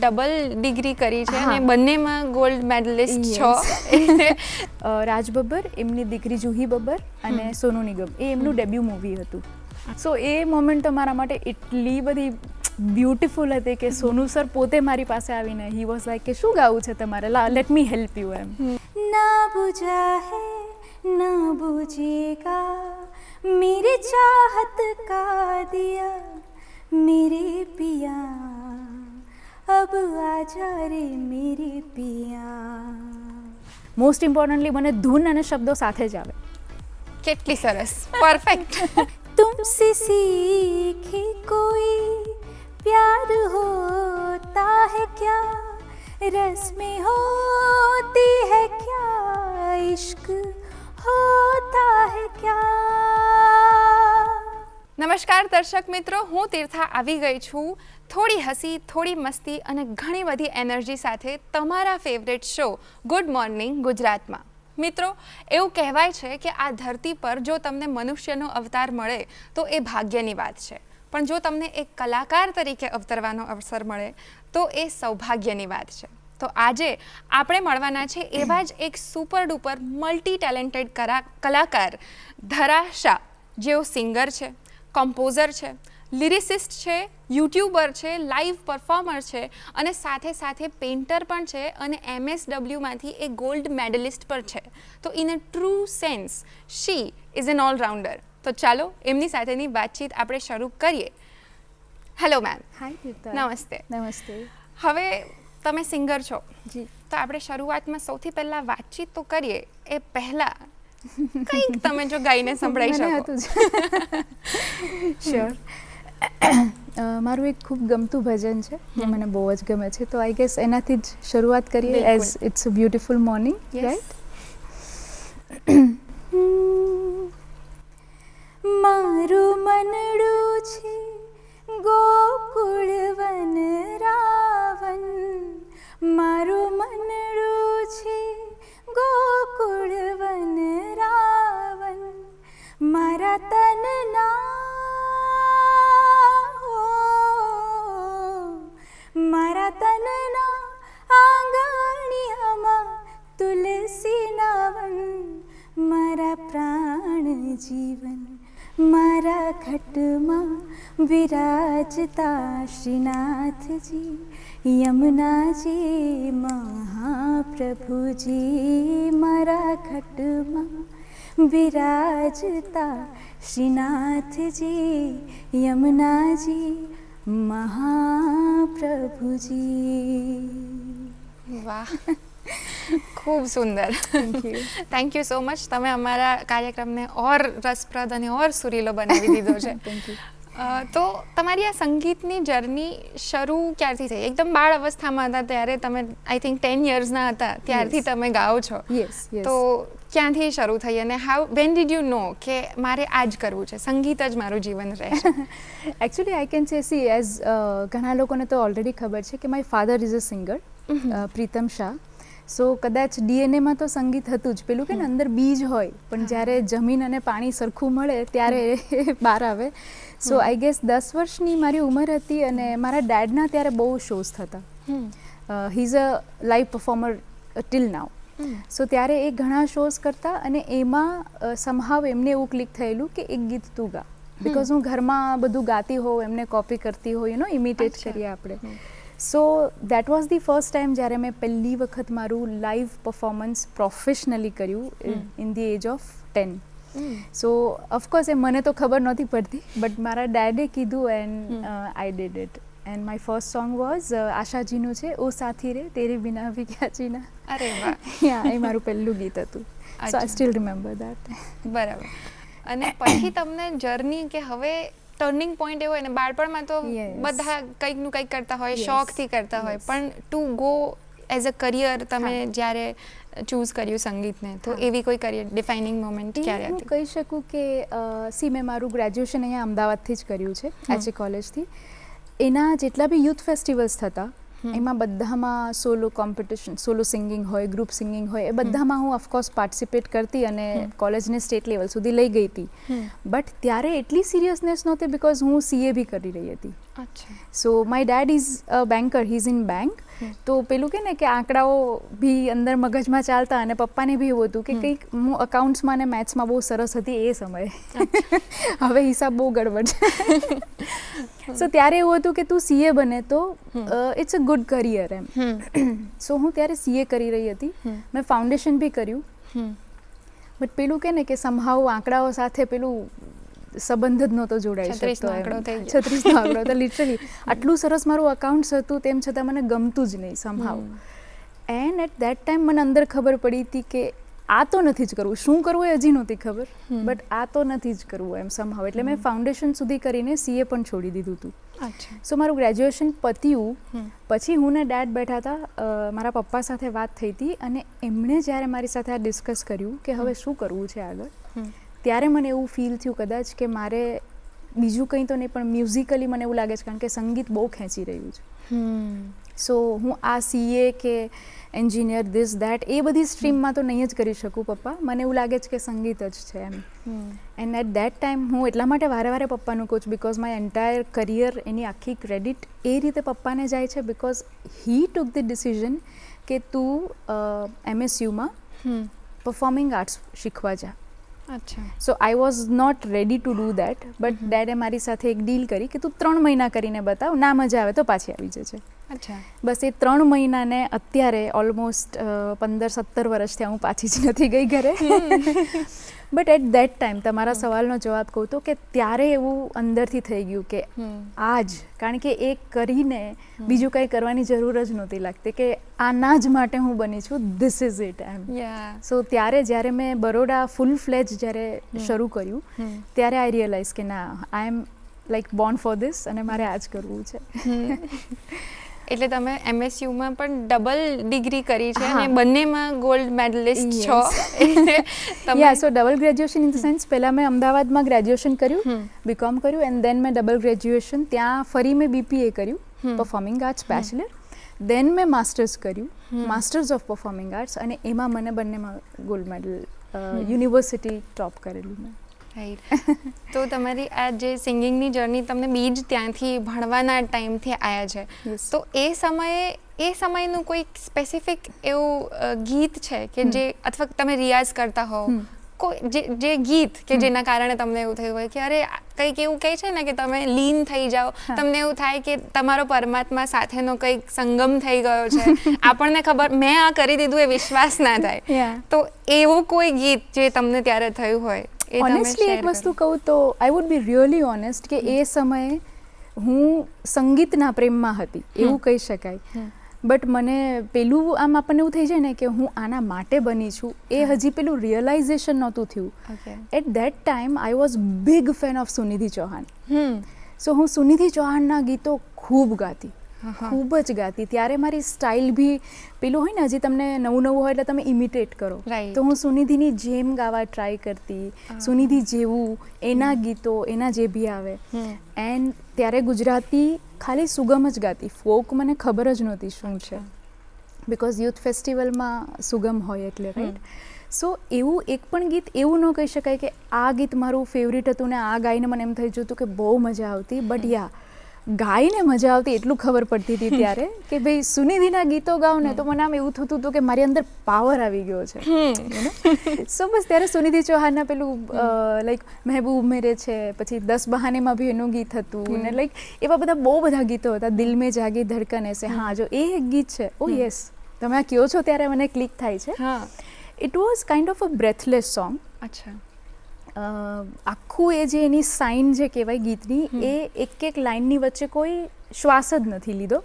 Double degree કરી છે અને બંનેમાં ગોલ્ડ મેડલિસ્ટ છો. રાજ બબ્બર, એમની દીકરી જુહી બબ્બર અને સોનુ નિગમ, એ એમનું ડેબ્યુ મૂવી હતું. સો એ મોમેન્ટ તો મારા માટે એટલી બધી બ્યુટીફુલ હતી કે સોનુ સર પોતે મારી પાસે આવીને હી વોઝ લાઈક કે શું ગાવું છે તમારે, લેટ મી હેલ્પ યુ એમ. ના બુઝા હૈ ના બુઝેગા મેરી ચાહત કા દિયા મેરે પિયા અબ આજા રે મેરે પિયા. મોસ્ટ ઇમ્પોર્ટન્ટલી મને ધૂન અને શબ્દો સાથે જ આવે. કેટલી સરસ, પરફેક્ટ. तुमसे सीखे कोई प्यार होता है क्या रस्में होती है क्या इश्क होता है क्या. નમસ્કાર દર્શક મિત્રો, હું તીર્થા આવી ગઈ છું થોડી હસી, થોડી મસ્તી અને ઘણી બધી એનર્જી સાથે તમારા ફેવરેટ શો ગુડ મોર્નિંગ ગુજરાતમાં. મિત્રો, એવું કહેવાય છે કે આ ધરતી પર જો તમને મનુષ્યનો અવતાર મળે તો એ ભાગ્યની વાત છે, પણ જો તમને એક કલાકાર તરીકે અવતરવાનો અવસર મળે તો એ સૌભાગ્યની વાત છે. તો આજે આપણે મળવાના છે એવા જ એક સુપર ડુપર મલ્ટી ટેલેન્ટેડ કલાકાર ધરા શાહ, જેઓ સિંગર છે, કમ્પોઝર છે, લિરિસિસ્ટ છે, યુટ્યુબર છે, લાઈવ પરફોર્મર છે અને સાથે સાથે પેઇન્ટર પણ છે અને MSWમાંથી એ ગોલ્ડ મેડલિસ્ટ પણ છે. તો in a true sense she is an all-rounder. તો ચાલો એમની સાથેની વાતચીત આપણે શરૂ કરીએ. Hello ma'am. હાય તીર્થા. નમસ્તે. નમસ્તે. હવે તમે સિંગર છો જી, તો આપણે શરૂઆતમાં સૌથી પહેલાં વાતચીત તો કરીએ એ પહેલાં કંઈક તમે જો ગાઈને સંભળાઈ શકો. શ્યોર. મારું એક ખૂબ ગમતું ભજન છે જે મને બહુ જ ગમે છે, તો આઈ ગેસ એનાથી જ શરૂઆત કરીએ. As it's a beautiful morning, right? મારું મનડું છે ગોકુળ વન રાવન, મારું મનડું છે ગોકુળ વન રાવન, મારા તનના મારા તનના આંગણિયામાં તુલસીના વન, મારા પ્રાણ જીવન મારા ઘટમાં વિરાજતા શ્રીનાથજી, યમુનાજી મહાપ્રભુજી, મારા ઘટમાં વિરાજતા શ્રીનાથજી, યમુનાજી મહાપ્રભુજી. વાહ, ખૂબ સુંદર. Thank you so much. તમે અમારા કાર્યક્રમને ઓર રસપ્રદ અને ઓર સુરીલો બનાવી દીધો છે. Thank you. તો તમારી આ સંગીતની જર્ની શરૂ ક્યારથી થઈ? એકદમ બાળ અવસ્થામાં હતા ત્યારે તમે, આઈ થિંક 10 યર્સના હતા ત્યારથી તમે ગાઓ છો. Yes yes. તો ક્યાંથી શરૂ થઈ અને વેન ડીડ યુ નો કે મારે આ જ કરવું છે, સંગીત જ મારું જીવન રહેશે? Actually I can say as ઘણા લોકોને તો ઓલરેડી ખબર છે કે my father is a singer, Pritam Shah. So કદાચ ડીએનએમાં તો સંગીત હતું જ, પેલું કે ને અંદર બીજ હોય પણ જ્યારે જમીન અને પાણી સરખું મળે ત્યારે બહાર આવે. સો આઈ ગેસ 10 વર્ષની મારી ઉંમર હતી અને મારા ડેડના ત્યારે બહુ શોઝ થતા. He is a live performer till now. So ત્યારે એ ઘણા શોઝ કરતા અને એમાં સમહાવ એમને એવું ક્લિક થયેલું કે એક ગીત તું ગા, બિકોઝ હું ઘરમાં બધું ગાતી હોઉં, એમને કોપી કરતી હોય, ઇમિટેટ કરીએ આપણે. So that was the first time જ્યારે મેં પહેલી વખત મારું લાઈવ પરફોર્મન્સ પ્રોફેશનલી કર્યું in the age of 10. So of course એ મને તો ખબર નહોતી પડતી, બટ મારા ડેડે કીધું and I did it. And my first song was આશાજીનું છે ઓ સાથી રે તેરે બિના ભી ક્યા જીના. અરે વાહ. યા, એ મારું પહેલું ગીત હતું. સો આઈ સ્ટીલ રિમેમ્બર દેટ. બરાબર. અને પછી તમને જર્ની કે હવે ટર્નિંગ પોઈન્ટ એવો હોય ને, બાળપણમાં તો બધા કંઈકનું કંઈક કરતા હોય, શોખથી કરતા હોય, પણ to go as a career તમે જ્યારે ચૂઝ કર્યું સંગીતને, તો એવી કોઈ કરિયર ડિફાઇનિંગ મોમેન્ટ ક્યારે હતી? હું કહી શકું કે મેં મારું ગ્રેજ્યુએશન અહીંયા અમદાવાદથી જ કર્યું છે, HA કોલેજથી. એના જેટલા બી યુથ ફેસ્ટિવલ્સ થતા એમાં બધામાં સોલો કોમ્પિટિશન, સોલો સિંગિંગ હોય, ગ્રુપ સિંગિંગ હોય, એ બધામાં હું ઓફકોર્સ પાર્ટિસિપેટ કરતી અને કોલેજને સ્ટેટ લેવલ સુધી લઈ ગઈ હતી. બટ ત્યારે એટલી સિરિયસનેસ નહોતી બિકોઝ હું CA બી કરી રહી હતી. અચ્છા. સો my dad is a banker, he is in bank. તો પેલું કે ને કે આંકડાઓ બી અંદર મગજમાં ચાલતા, અને પપ્પાને બી એવું હતું કે કંઈક હું અકાઉન્ટ્સમાં અને મેથ્સમાં બહુ સરસ હતી એ સમયે. હવે હિસાબ બહુ ગડબડ છે. સો ત્યારે એવું હતું કે તું સીએ બને તો ઇટ્સ અ ગુડ કરિયર એમ. સો હું ત્યારે સીએ કરી રહી હતી. મેં ફાઉન્ડેશન બી કર્યું, બટ પેલું કે ને કે સમહાવ આંકડાઓ સાથે પેલું સંબંધ જ નહોતો જોડાઈ શકતો. 36 નો આંકડો થઈ ગયો. 36 નો આંકડો તો લિટરલી આટલું સરસ મારું અકાઉન્ટ્સ હતું, તેમ છતાં મને ગમતું જ નહીં somehow. And at that time મને અંદર ખબર પડી હતી કે આ તો નથી જ કરવું. શું કરવું એ હજી નહોતી ખબર, બટ આ તો નથી જ કરવું એમ સમહાવ. એટલે મેં ફાઉન્ડેશન સુધી કરીને સીએ પણ છોડી દીધું હતું. અચ્છા. સો મારું ગ્રેજ્યુએશન પત્યું પછી હું ને ડેડ બેઠા હતા, મારા પપ્પા સાથે વાત થઈ હતી, અને એમણે જ્યારે મારી સાથે આ ડિસ્કસ કર્યું કે હવે શું કરવું છે આગળ, ત્યારે મને એવું ફીલ થયું કદાચ કે મારે બીજું કંઈ તો નહીં પણ મ્યુઝિકલી મને એવું લાગે છે, કારણ કે સંગીત બહુ ખેંચી રહ્યું છે. સો હું આ સીએ કે એન્જિનિયર ધીસ દેટ એ બધી સ્ટ્રીમમાં તો નહીં જ કરી શકું પપ્પા, મને એવું લાગે છે કે સંગીત જ છે એમ. એન્ડ એટ દેટ ટાઈમ હું એટલા માટે વારે વારે પપ્પાનું કહું છું, બિકોઝ માય એન્ટાયર કરિયર, એની આખી ક્રેડિટ એ રીતે પપ્પાને જાય છે, because he took the decision કે તું MSUમાં પરફોર્મિંગ આર્ટ્સ શીખવા જા. અચ્છા. So I was not ready to do that, but ડેડે મારી સાથે એક ડીલ કરી કે તું 3 મહિના કરીને બતાવ, ના મજા આવે તો પાછી આવી જજે. અચ્છા. બસ એ 3 મહિનાને અત્યારે ઓલમોસ્ટ 15-17 વર્ષથી હું પાછી જ નથી ગઈ ઘરે. બટ એટ દેટ ટાઈમ તમારા સવાલનો જવાબ કહું તો કે ત્યારે એવું અંદરથી થઈ ગયું કે આજ, કારણ કે એ કરીને બીજું કંઈ કરવાની જરૂર જ નહોતી લાગતી, કે આના જ માટે હું બની છું, this is it M. So ત્યારે જ્યારે મેં બરોડા ફૂલ ફ્લેજ જ્યારે શરૂ કર્યું, ત્યારે આઈ રિયલાઇઝ કે ના, આઈ એમ લાઈક બોર્ન ફોર ધીસ, અને મારે આ જ કરવું છે. એટલે તમે MSUમાં પણ ડબલ ડિગ્રી કરી છે અને બંનેમાં ગોલ્ડ મેડલિસ્ટ છો. Yeah, so double graduation in the sense, પહેલાં મેં અમદાવાદમાં ગ્રેજ્યુએશન કર્યું, બીકોમ કર્યું, એન્ડ દેન મેં ડબલ ગ્રેજ્યુએશન ત્યાં ફરી મેં BPA કર્યું, પરફોર્મિંગ આર્ટ્સ બેચલર. દેન મેં માસ્ટર્સ કર્યું, માસ્ટર્સ ઓફ પરફોર્મિંગ આર્ટ્સ, અને એમાં મને બંનેમાં ગોલ્ડ મેડલ, યુનિવર્સિટી ટોપ કરેલું મેં. રાઈટ. તો તમારી આ જે સિંગિંગની જર્ની તમને બીજ ત્યાંથી ભણવાના ટાઈમથી આવ્યા છે, તો એ સમયનું કોઈ સ્પેસિફિક એવું ગીત છે કે જે, અથવા તમે રિયાઝ કરતા હો, કોઈ જે ગીત કે જેના કારણે તમને એવું થયું હોય કે અરે કંઈક એવું કહે છે ને કે તમે લીન થઈ જાઓ, તમને એવું થાય કે તમારો પરમાત્મા સાથેનો કંઈક સંગમ થઈ ગયો છે, આપણને ખબર મેં આ કરી દીધું એ વિશ્વાસ ના થાય, તો એવું કોઈ ગીત જે તમને ત્યારે થયું હોય? ઓનેસ્ટલી એક વસ્તુ કહું તો I would be really honest કે એ સમયે હું સંગીતના પ્રેમમાં હતી એવું કહી શકાય. બટ મને પેલું આમ આપણને એવું થઈ જાય ને કે હું આના માટે બની છું, એ હજી પેલું રિયલાઇઝેશન નહોતું થયું. At that time I was big fan of Sunidhi Chauhan. So હું સુનિધિ ચૌહાણના ગીતો ખૂબ ગાતી, ખૂબ જ ગાતી. ત્યારે મારી સ્ટાઇલ બી પેલું હોય ને, હજી તમને નવું નવું હોય એટલે તમે ઇમિટેટ કરો, તો હું સુનિધિની જેમ ગાવા ટ્રાય કરતી, સુનિધિ જેવું એના ગીતો, એના જે બી આવે. એન્ડ ત્યારે ગુજરાતી ખાલી સુગમ જ ગાતી, ફોક મને ખબર જ નહોતી શું છે, બિકોઝ યુથ ફેસ્ટિવલમાં સુગમ હોય એટલે, રાઈટ. સો એવું એક પણ ગીત એવું ન કહી શકાય કે આ ગીત મારું ફેવરિટ હતું ને આ ગાઈને મને એમ થઈ જતું કે બહુ મજા આવતી. બટ યા, ગાઈને મજા આવતી એટલું ખબર પડતી હતી ત્યારે કે ભાઈ સુનિધિના ગીતો ગાઉં ને તો મને આમ એવું થતું હતું કે મારી અંદર પાવર આવી ગયો છે. સો બસ ત્યારે સુનિધિ ચૌહાણના પેલું લાઈક મહેબૂબ મેરે છે, પછી 10 બહાનેમાં બી એનું ગીત હતું, ને લાઈક એવા બધા બહુ બધા ગીતો હતા. દિલ મેં જાગી ધડકન એસે, હા જો એ એક ગીત છે. ઓ યસ, તમે આ કહો છો ત્યારે મને ક્લિક થાય છે. It was kind of a breathless song. અચ્છા. આખું એ જે એની સાઇન જે કહેવાય ગીતની, એ એક લાઇનની વચ્ચે કોઈ શ્વાસ જ નથી લીધો.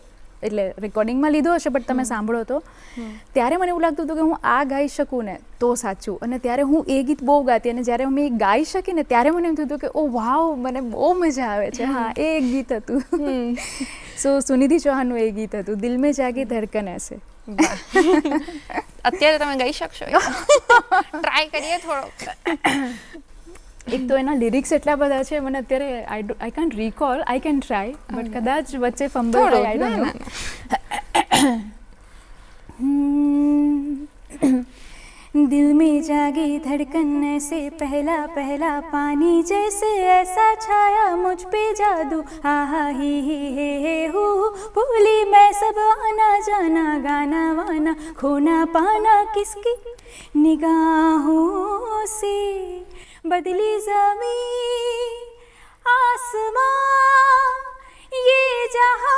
એટલે રેકોર્ડિંગમાં લીધો હશે, બટ તમે સાંભળો તો ત્યારે મને એવું લાગતું હતું કે હું આ ગાઈ શકું ને તો સાચું. અને ત્યારે હું એ ગીત બહુ ગાતી, અને જ્યારે મેં ગાઈ શકી ને ત્યારે મને એમ થયું હતું કે ઓ વાવ, મને બહુ મજા આવે છે. હા, એ એક ગીત હતું. સો સુનિધિ ચૌહાણનું એ ગીત હતું, દિલ મેં જાગી ધડકન એસે. અત્યારે તમે ગાઈ શકશો? ટ્રાય કરીએ થોડો. એક તો એના લિરિક્સ એટલા બધા છે, મને અત્યારે I can't recall. I can try, but કદાચ વચ્ચે ફંબલ થાય, આઈ ડોન્ટ નો. दिल में जागी धड़कन ऐसे पहला पहला पानी जैसे ऐसा छाया मुझ पे जादू आहा ही हे हू भूली मैं सब आना जाना गाना वाना खोना पाना किसकी निगाहों से बदली ज़मीं आसमां ये जहां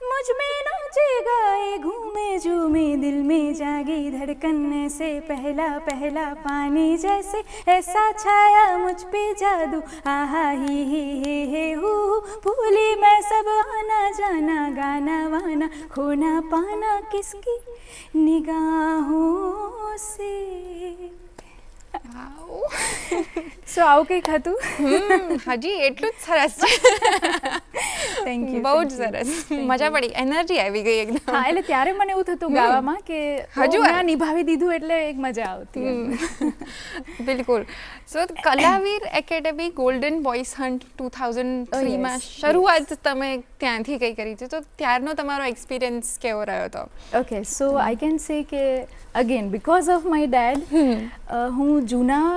मुझ में नाचे गाए घूमे झूमे दिल में जागी धड़कन से पहला पहला पानी जैसे ऐसा छाया मुझ पे जादू आहा ही हे हू भूली मैं सब आना जाना गाना वाना खोना पाना किसकी निगाहों से સો આવું કંઈક હતું. હજી એટલું જ સરસ છે. Thank you. બહુ જ સરસ, મજા પડી, એનર્જી આવી ગઈ એકદમ. હા, એટલે ત્યારે મને એવું થતું ગાવામાં કે હજુ મેં નિભાવી દીધું એટલે એક મજા આવતી. બિલકુલ. સો Kalaveer academy golden boys hunt 2003માં શરૂઆત તમે ત્યાંથી કઈ કરી છે, તો ત્યારનો તમારો એક્સપિરિયન્સ કેવો રહ્યો હતો? Okay, so I can say કે again because of my dad હું જૂના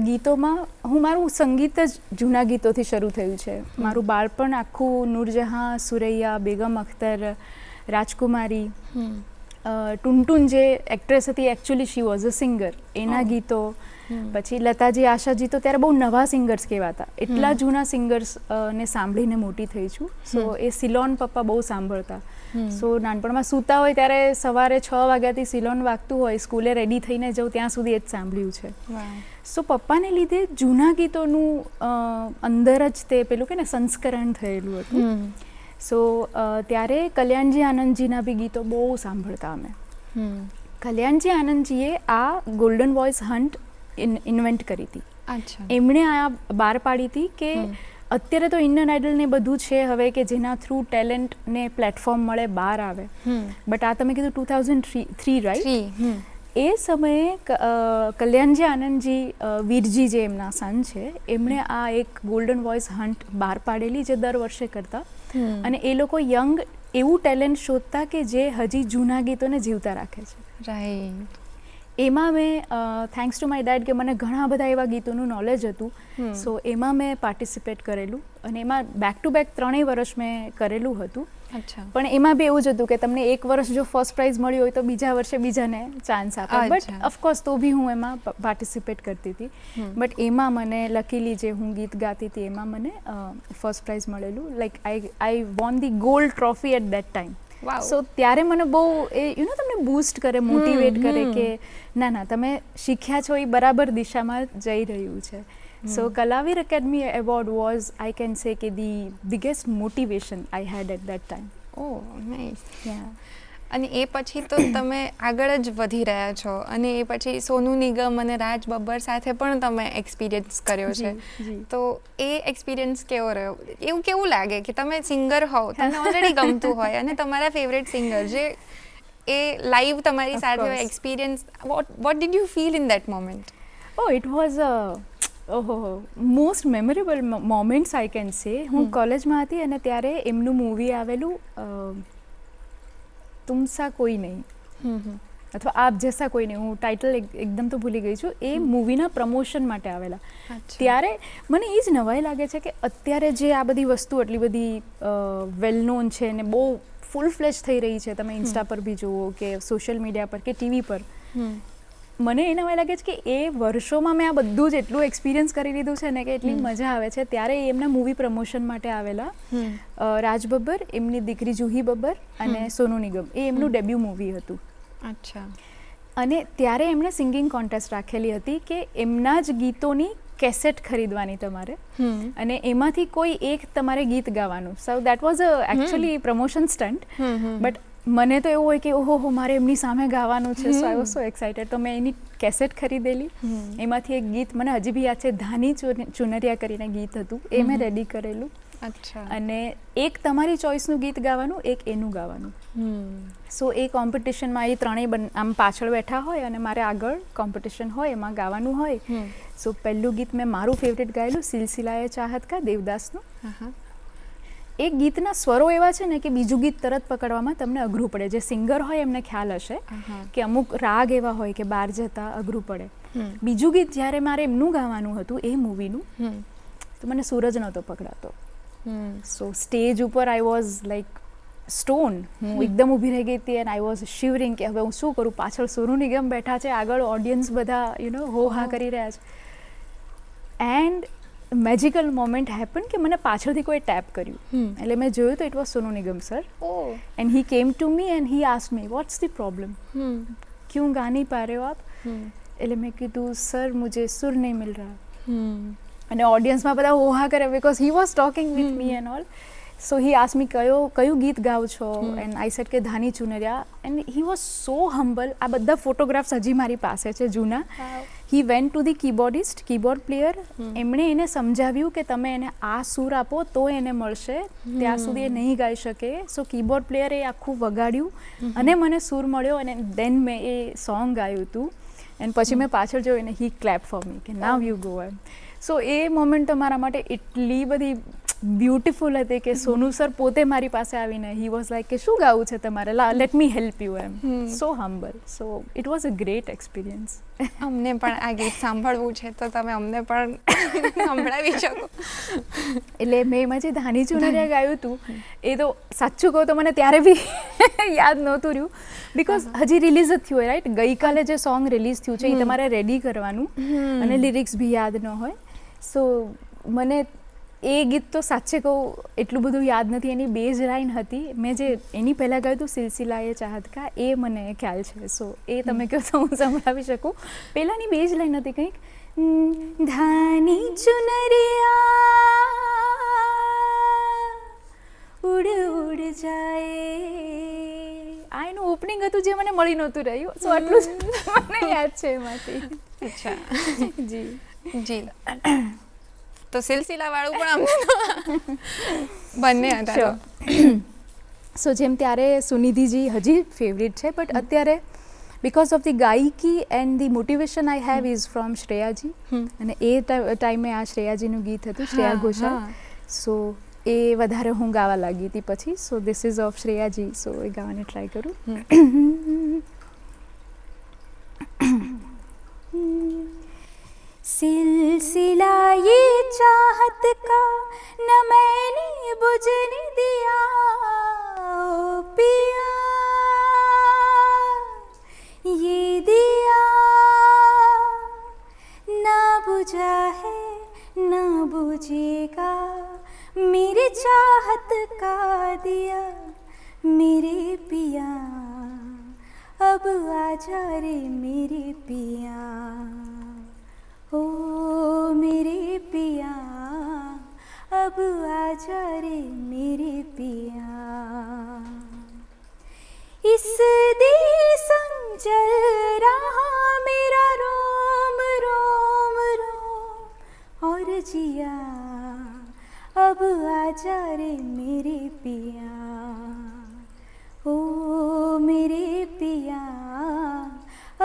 ગીતોમાં મારું સંગીત જ જૂના ગીતોથી શરૂ થયું છે. મારું બાળપણ આખું નૂરજહાં, સુરૈયા, બેગમ અખ્તર, રાજકુમારી, ટુનટુન જે એક્ટ્રેસ હતી actually she was a singer, એના ગીતો, પછી લતાજી, આશાજી તો ત્યારે બહુ નવા સિંગર્સ કહેવાતા, એટલા જૂના સિંગર્સ ને સાંભળીને મોટી થઈ છું. સો એ સિલોન પપ્પા બહુ સાંભળતા. સો નાનપણમાં સૂતા હોય ત્યારે સવારે 6 વાગ્યાથી સિલોન વાગતું હોય, સ્કૂલે રેડી થઈને જાઉં ત્યાં સુધી એ જ સાંભળ્યું છે. સો પપ્પાને લીધે જૂના ગીતોનું અંદર જ તે પેલું કે ને સંસ્કરણ થયેલું હતું. સો ત્યારે કલ્યાણજી આનંદજીના બી ગીતો બહુ સાંભળતા અમે. કલ્યાણજી આનંદજીએ આ ગોલ્ડન વોઇસ હન્ટ ઇન્વેન્ટ કરી હતી. એમણે આ બહાર પાડી હતી કે અત્યારે તો ઇન્ડિયન આઇડલ ને બધું છે હવે કે જેના થ્રુ ટેલેન્ટ ને પ્લેટફોર્મ મળે, બહાર આવે. બટ આ તમે કીધું 2003 રાઈટ? એ સમયે કલ્યાણજી આનંદજી, વીરજી જે એમના સન છે, એમણે આ એક ગોલ્ડન વોઇસ હન્ટ બહાર પાડેલી જે દર વર્ષે કરતા. અને એ લોકો યંગ એવું ટેલેન્ટ શોધતા કે જે હજી જૂના ગીતોને જીવતા રાખે છે. રાઈટ. એમાં મેં થેન્ક્સ ટુ માય ડેડ કે મને ઘણા બધા એવા ગીતોનું નોલેજ હતું. સો એમાં મેં પાર્ટિસિપેટ કરેલું અને એમાં બેક ટુ બેક 3 વર્ષ મેં કરેલું હતું. પણ એમાં બી એવું જ હતું કે તમને એક વર્ષ જો ફર્સ્ટ પ્રાઇઝ મળ્યું હોય તો બીજા વર્ષે બીજાને ચાન્સ આપે. બટ ઓફકોર્સ તો બી હું એમાં પાર્ટિસિપેટ કરતી હતી. બટ એમાં મને લકીલી જે હું ગીત ગાતી હતી એમાં મને ફર્સ્ટ પ્રાઇઝ મળેલું. Like I won the gold trophy at that time. So ત્યારે મને બહુ એ તમને બૂસ્ટ કરે, મોટિવેટ કરે કે ના ના તમે શીખ્યા છો એ બરાબર દિશામાં જઈ રહ્યું છે. So Kalaveer academy award was I can say કે the biggest motivation I had at that time. Oh nice. અને એ પછી તો તમે આગળ જ વધી રહ્યા છો અને એ પછી સોનુ નિગમ અને રાજ બબ્બર સાથે પણ તમે એક્સપિરિયન્સ કર્યો છે. તો એ એક્સપિરિયન્સ કેવો રહ્યો? એવું કેવું લાગે કે તમે સિંગર હોવ, તમને ઓલરેડી ગમતું હોય અને તમારા ફેવરેટ સિંગર જે એ લાઈવ તમારી સાથે હોય, experience, what did you feel in that moment? Oh, it was most memorable moments I can સે. હું કોલેજમાં હતી અને ત્યારે એમનું મૂવી આવેલું તુમસા કોઈ નહીં અથવા આપ જૈસા કોઈ નહીં, હું ટાઇટલ એકદમ તો ભૂલી ગઈ છું. એ મૂવીના પ્રમોશન માટે આવેલા. ત્યારે મને એ જ નવાઈ લાગે છે કે અત્યારે જે આ બધી વસ્તુ આટલી બધી વેલ નોન છે ને બહુ ફૂલ ફ્લેશ થઈ રહી છે, તમે ઇન્સ્ટા પર બી જુઓ કે સોશિયલ મીડિયા પર કે ટીવી પર, મને એ નવાઈ લાગે છે કે એ વર્ષોમાં મેં આ બધું જ એટલું એક્સપિરિયન્સ કરી લીધું છે ને કે એટલી મજા આવે છે. ત્યારે એમના મૂવી પ્રમોશન માટે આવેલા રાજ બબ્બર, એમની દીકરી જુહી બબ્બર અને સોનુ નિગમ. એ એમનું ડેબ્યુ મૂવી હતું. અચ્છા. અને ત્યારે એમણે સિંગિંગ કોન્ટેસ્ટ રાખેલી હતી કે એમના જ ગીતોની કેસેટ ખરીદવાની તમારે અને એમાંથી કોઈ એક તમારે ગીત ગાવાનું. સો that was actually promotion stunt. But મને તો એવું હોય કે ઓહો મારે એમની સામે ગાવાનું છે. સો આઈ વોઝ સો એક્સાઇટેડ. તો મેં એની કેસેટ ખરીદેલી. એમાંથી એક ગીત મને હજી બી યાદ છે, ધાની ચુનરિયા કરીને ગીત હતું, એ મેં રેડી કરેલું. અને એક તમારી ચોઇસનું ગીત ગાવાનું, એક એનું ગાવાનું. સો એ કોમ્પિટિશનમાં એ ત્રણેય આમ પાછળ બેઠા હોય અને મારે આગળ કોમ્પિટિશન હોય, એમાં ગાવાનું હોય. સો પહેલું ગીત મેં મારું ફેવરેટ ગાયેલું, સિલસિલાએ ચાહત કા, દેવદાસનું. એ ગીતના સ્વરો એવા છે ને કે બીજું ગીત તરત પકડવામાં તમને અઘરું પડે. જે સિંગર હોય એમને ખ્યાલ હશે કે અમુક રાગ એવા હોય કે બહાર જતા અઘરું પડે. બીજું ગીત જ્યારે મારે એમનું ગાવાનું હતું એ મૂવીનું, તો મને સૂરજ નહોતો પકડાતો. સો સ્ટેજ ઉપર આઈ વોઝ લાઈક સ્ટોન. હું એકદમ ઊભી રહી ગઈ હતી એન્ડ આઈ વોઝ શિવરિંગ કે હવે હું શું કરું. પાછળ સોનુ નિગમ બેઠા છે, આગળ ઓડિયન્સ બધા હો હા કરી રહ્યા છે. એન્ડ મેજિકલ મોમેન્ટ હેપન કે મને પાછળથી કોઈ ટેપ કર્યું. એટલે મેં જોયું તો it was Sonu Nigam sir. And he came to me and he asked me what's the problem, ક્यों गा नहीं पा रहे हो आप. એટલે મેં કીધું સર મુझे સુર નહીં મિલ રહા. અને ઓડિયન્સમાં બધા ઓહા કરે because he was talking with me and all. So he ask me કયું ગીત ગાવ છો એન્ડ આઈ સેડ કે Dhani Chunariya. And he was so humble. આ બધા ફોટોગ્રાફ્સ હજી મારી પાસે છે જૂના. He went to the keyboard player. એમણે એને સમજાવ્યું કે તમે એને આ સૂર આપો તો એને મળશે, ત્યાં સુધી એ નહીં ગાઈ શકે. સો કીબોર્ડ પ્લેયરે એ આખું વગાડ્યું અને મને સૂર મળ્યો અને દેન મેં એ સોંગ ગાયું હતું. એન્ડ પછી મેં પાછળ જોયું અને હી ક્લેપ ફોર મી કે નાવ યુ ગો એમ. સો એ મોમેન્ટ તો મારા માટે એટલી બધી બ્યુટિફુલ હતી કે સોનુ સર પોતે મારી પાસે આવીને હી વોઝ લાઈક કે શું ગાવું છે તમારે, લેટ મી હેલ્પ યુ એમ. So humble. So it was a great experience. અમને પણ આ ગીત સાંભળવું છે તો તમે અમને પણ સંભળાવી શકો. એટલે મેં એમાં જે ધાની ચુનરિયા ગાયું હતું એ તો સાચું કહું તો મને ત્યારે બી યાદ નહોતું રહ્યું બિકોઝ હજી રિલીઝ જ થયું હોય રાઈટ. ગઈકાલે જે સોંગ રિલીઝ થયું છે એ તમારે રેડી કરવાનું અને લિરિક્સ બી યાદ ન હોય. સો મને એ ગીત તો સાચે કહું એટલું બધું યાદ નથી. એની બેઝ લાઈન હતી, મેં જે એની પહેલાં ગાયું હતું સિલસિલા એ ચાહત કા, એ મને ખ્યાલ છે. સો એ તમે કહો તો હું સંભળાવી શકું. પહેલાંની બેઝ લાઈન હતી કંઈક ધાની ચુનરિયા ઉડ ઉડ જાય. આ એનું ઓપનિંગ હતું જે મને મળી નહોતું રહ્યું. સો આટલું જ મને યાદ છે એમાંથી. અચ્છા જી જી. તો સિલસિલા વાળું પણ અમને બંને હતા. સો જેમ ત્યારે સુનિધિજી હજી ફેવરિટ છે બટ અત્યારે બિકોઝ ઓફ ધી ગાયકી and the motivation I have is from Shreyaji. અને એ ટાઈમે આ શ્રેયાજીનું ગીત હતું, શ્રેયા ઘોષાલ. સો એ વધારે હું ગાવા લાગી હતી પછી. So this is of Shreyaji. So એ ગાવાની ટ્રાય કરું. सिलसिला ये चाहत का न मैंने बुझने दिया ओ पिया ये दिया ना बुझा है ना बुझेगा मेरे चाहत का दिया मेरे पिया अब आजा रे मेरे पिया ओ मेरे पिया अब आजा रे मेरे पिया इस दिल संग चल रहा मेरा रोम रोम रोम और जिया अब आजा रे मेरे पिया ओ मेरे पिया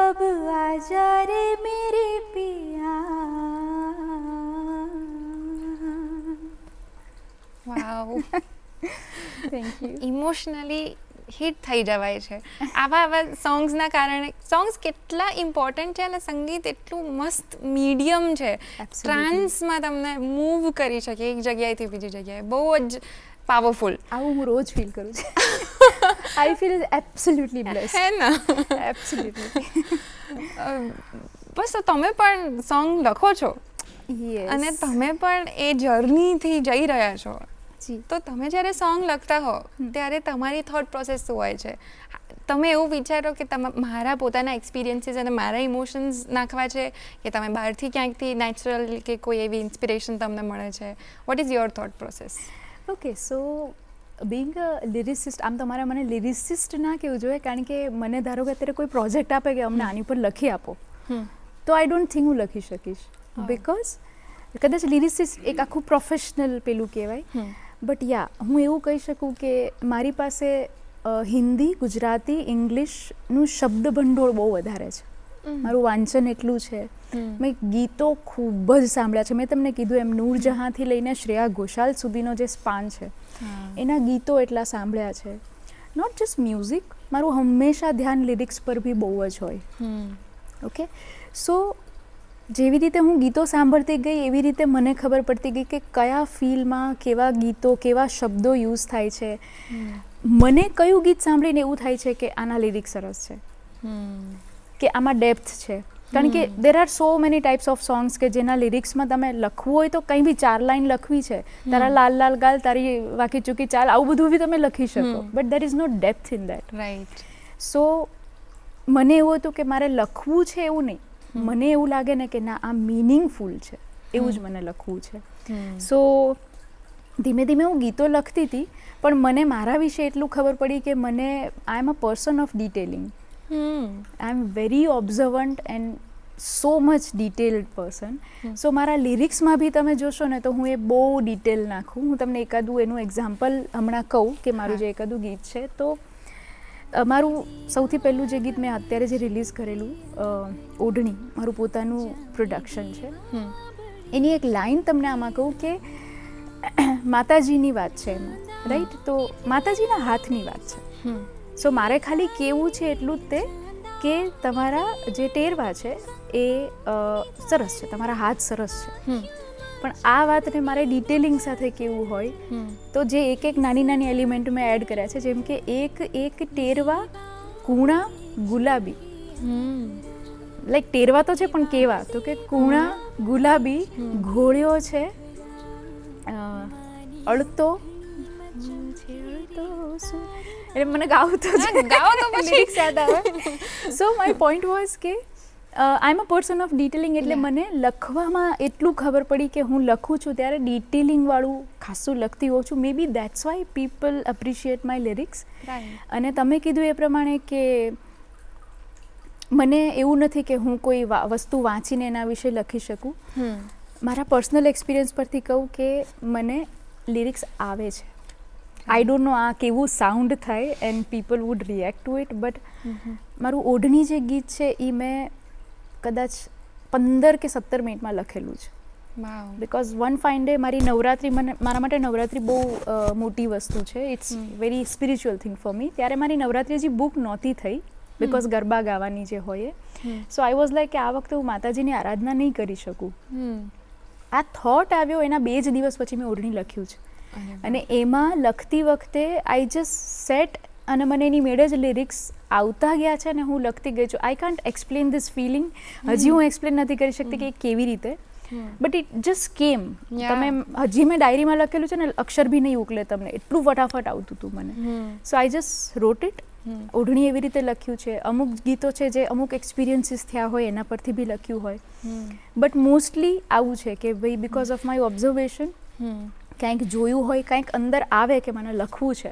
अब आजा रे मेरे पिया. Wow. Thank you. Emotionally hit થઈ જવાય છે આવા સોંગ્સના કારણે. સોંગ્સ કેટલા ઇમ્પોર્ટન્ટ છે અને સંગીત એટલું મસ્ત મીડિયમ છે. ટ્રાન્સમાં તમને મૂવ કરી શકે એક જગ્યાએથી બીજી જગ્યાએ. બહુ જ પાવરફુલ. આવું હું રોજ ફીલ કરું છું. I feel absolutely blessed. હે ને? એબ્સોલ્યુટલી. બસ તો તમે પણ સોંગ લખો છો અને તમે પણ એ જર્નીથી જઈ રહ્યા છો. તો તમે જ્યારે સોંગ લખતા હો ત્યારે તમારી થોટ પ્રોસેસ શું હોય છે? તમે એવું વિચારો કે મારા પોતાના એક્સપિરિયન્સીસ અને મારા ઇમોશન્સ નાખવા છે કે તમે બહારથી ક્યાંકથી નેચરલ કે કોઈ એવી ઇન્સ્પિરેશન તમને મળે છે? What is your thought process? Okay, so being a lyricist, આમ તમારે મને લિરિસિસ્ટ ના કહેવું જોઈએ કારણ કે મને ધારો કે અત્યારે કોઈ પ્રોજેક્ટ આપે કે અમને આની પર લખી આપો તો આઈ ડોન્ટ થિંક હું લખી શકીશ બિકોઝ કદાચ લિરિસિસ્ટ એક આખું પ્રોફેશનલ પેલું કહેવાય. બટ યા હું એવું કહી શકું કે મારી પાસે હિન્દી, ગુજરાતી, ઇંગ્લિશનું શબ્દ ભંડોળ બહુ વધારે છે. મારું વાંચન એટલું છે. મેં ગીતો ખૂબ જ સાંભળ્યા છે. મેં તમને કીધું એમ નૂરજહાંથી લઈને શ્રેયા ઘોષાલ સુધીનો જે સ્પાન છે એના ગીતો એટલા સાંભળ્યા છે. નોટ જસ્ટ મ્યુઝિક, મારું હંમેશા ધ્યાન લિરિક્સ પર બી બહુ જ હોય. ઓકે, સો જેવી રીતે હું ગીતો સાંભળતી ગઈ એવી રીતે મને ખબર પડતી ગઈ કે કયા ફીલમાં કેવા ગીતો, કેવા શબ્દો યુઝ થાય છે. મને કયું ગીત સાંભળીને એવું થાય છે કે આના લિરિક્સ સરસ છે, કે આમાં ડેપ્થ છે. કારણ કે there are so many types of songs કે જેના લિરિક્સમાં તમે લખવું હોય તો કંઈ બી 4 લાઈન લખવી છે, તારા લાલ લાલ ગાલ તારી વાકી ચૂકી ચાલ, આવું બધું બી તમે લખી શકો, but there is no depth in that. Right. So મને એવું હતું કે મારે લખવું છે એવું નહીં, મને એવું લાગે ને કે ના આ મિનિંગફુલ છે એવું જ મને લખવું છે. સો ધીમે ધીમે હું ગીતો લખતી હતી, પણ મને મારા વિશે એટલું ખબર પડી કે મને I am a person of detailing. I am very observant and so much detailed person. So મારા લિરિક્સમાં બી તમે જોશો ને તો હું એ બહુ ડિટેલ નાખું. હું તમને એકાદું એનું એક્ઝામ્પલ હમણાં કહું કે મારું જે એકાદું ગીત છે, તો મારું સૌથી પહેલું જે ગીત મેં અત્યારે જે રિલીઝ કરેલું ઓઢણી, મારું પોતાનું પ્રોડક્શન છે, એની એક લાઈન તમને આમાં કહું કે માતાજીની વાત છે એમાં, રાઈટ? તો માતાજીના હાથની વાત છે. સો મારે ખાલી કેવું છે એટલું જ તે કે તમારા જે ટેરવા છે એ સરસ છે, તમારા હાથ સરસ છે, પણ આ વાતને મારે ડિટેલિંગ સાથે કેવું હોય તો જે એક એક નાની નાની એલિમેન્ટ મેં એડ કર્યા છે, જેમ કે એક ટેરવા કૂણા ગુલાબી, લાઈક ટેરવા તો છે પણ કેવા, તો કે કૂણા ગુલાબી ઘોળ્યો છે અડતો, એટલે મને ગાવું તો લિરિક્સ યાદ આવે. સો માય પોઈન્ટ વોઝ કે આઈ am a person of detailing, એટલે મને લખવામાં એટલું ખબર પડી કે હું લખું છું ત્યારે ડિટેલિંગવાળું ખાસું લખતી હોઉં છું. Maybe that's why people appreciate my lyrics. અને તમે કીધું એ પ્રમાણે કે મને એવું નથી કે હું કોઈ વસ્તુ વાંચીને એના વિશે લખી શકું. મારા પર્સનલ એક્સપિરિયન્સ પરથી કહું કે મને લિરિક્સ આવે છે. આઈ ડોન્ટ નો આ કેવું સાઉન્ડ થાય and people would react to it, but મારું ઓઢણી જે ગીત છે એ મેં કદાચ 15 કે 17 મિનિટમાં લખેલું છે. બિકોઝ વન ફાઇન ડે મારી નવરાત્રિ, મારા માટે નવરાત્રિ બહુ મોટી વસ્તુ છે. It's very spiritual thing for me. ત્યારે મારી નવરાત્રિ હજી બુક નહોતી થઈ બિકોઝ ગરબા ગાવાની જે હોય. સો આઈ વોઝ લાઈક કે આ વખતે હું માતાજીની આરાધના નહીં કરી શકું. આ થોટ આવ્યો એના 2 જ દિવસ પછી મેં ઓઢણી લખ્યું છે. અને એમાં લખતી વખતે આઈ જસ્ટ સેટ અને મને એની મેળે જ લિરિક્સ આવતા ગયા છે અને હું લખતી ગઈ છું. I can't explain this feeling. હજી હું એક્સપ્લેન નથી કરી શકતી કે કેવી રીતે, બટ ઇટ જસ્ટ કેમ. તમે હજી મેં ડાયરીમાં લખેલું છે ને, અક્ષર બી નહીં ઉકલે તમને, એટલું ફટાફટ આવતું હતું મને. સો આઈ જસ્ટ રોટ ઇટ. ઓઢણી એવી રીતે લખ્યું છે. અમુક ગીતો છે જે અમુક એક્સપિરિયન્સીસ થયા હોય એના પરથી બી લખ્યું હોય, બટ મોસ્ટલી આવું છે કે ભાઈ બિકોઝ ઓફ માય ઓબ્ઝર્વેશન, કંઈક જોયું હોય, કંઈક અંદર આવે કે મને લખવું છે,